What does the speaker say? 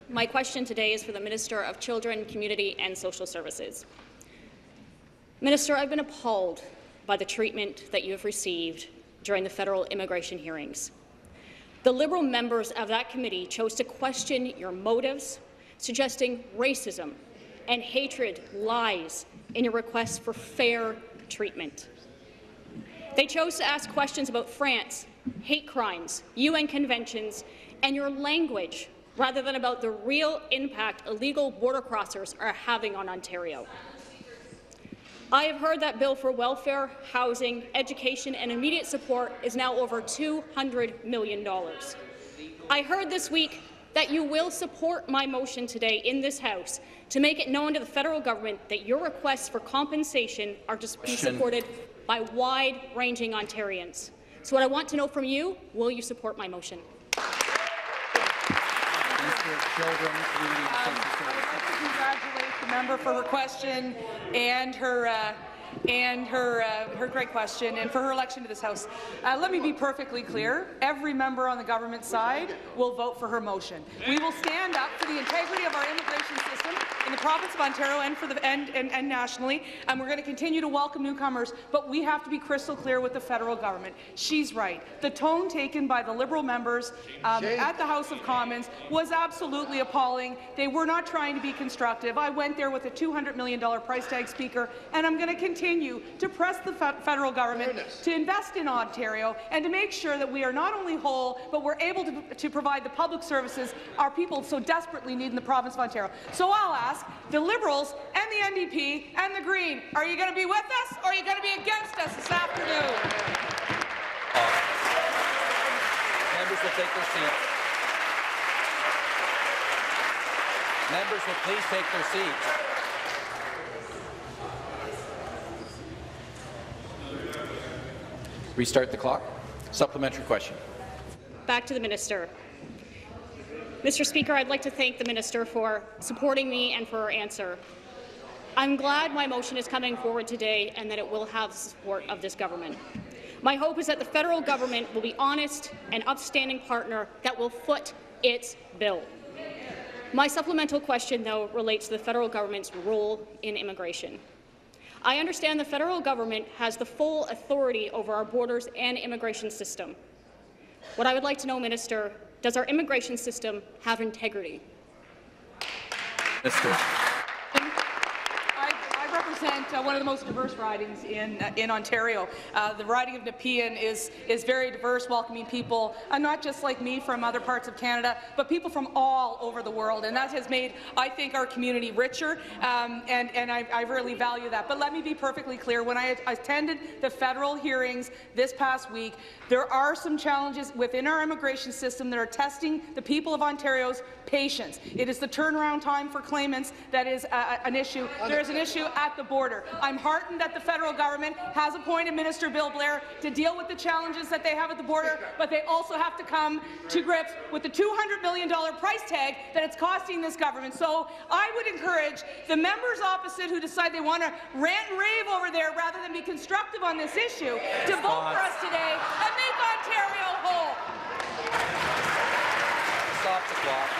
My question today is for the Minister of Children, Community and Social Services. Minister, I've been appalled by the treatment that you have received during the federal immigration hearings. The Liberal members of that committee chose to question your motives, suggesting racism and hatred lies in your request for fair treatment. They chose to ask questions about France, hate crimes, UN conventions, and your language, rather than about the real impact illegal border crossers are having on Ontario. I have heard that bill for welfare, housing, education and immediate support is now over $200 million. I heard this week that you will support my motion today in this House to make it known to the federal government that your requests for compensation are to be supported by wide-ranging Ontarians. So what I want to know from you, will you support my motion? I'd like to congratulate the member for her question and her great question and for her election to this House. Let me be perfectly clear. Every member on the government side will vote for her motion. We will stand up for the integrity of our immigration system in the province of Ontario and nationally, and we're going to continue to welcome newcomers, but we have to be crystal clear with the federal government. She's right. The tone taken by the Liberal members at the House of Commons was absolutely appalling. They were not trying to be constructive. I went there with a $200 million price tag, Speaker, and I'm going to continue to press the federal government to invest in Ontario and to make sure that we are not only whole, but we're able to provide the public services our people so desperately need in the province of Ontario. So I'll ask the Liberals and the NDP and the Green, are you going to be with us or are you going to be against us this afternoon? Members will take their seats. Members will please take their seats. Restart the clock. Supplementary question. Back to the minister. Mr. Speaker, I'd like to thank the minister for supporting me and for her answer. I'm glad my motion is coming forward today and that it will have the support of this government. My hope is that the federal government will be honest and upstanding partner that will foot its bill. My supplemental question, though, relates to the federal government's role in immigration. I understand the federal government has the full authority over our borders and immigration system. What I would like to know, Minister, does our immigration system have integrity? Minister. I represent one of the most diverse ridings in Ontario. The riding of Nepean is very diverse, welcoming people, not just like me from other parts of Canada, but people from all over the world, and that has made, I think, our community richer, and I really value that. But let me be perfectly clear. When I attended the federal hearings this past week, there are some challenges within our immigration system that are testing the people of Ontario's patience. It is the turnaround time for claimants that is an issue. There is an issue at the border. I'm heartened that the federal government has appointed Minister Bill Blair to deal with the challenges that they have at the border, but they also have to come to grips with the $200 million price tag that it's costing this government. So I would encourage the members opposite who decide they want to rant and rave over there rather than be constructive on this issue to vote for us today and make Ontario whole. Stop the clock.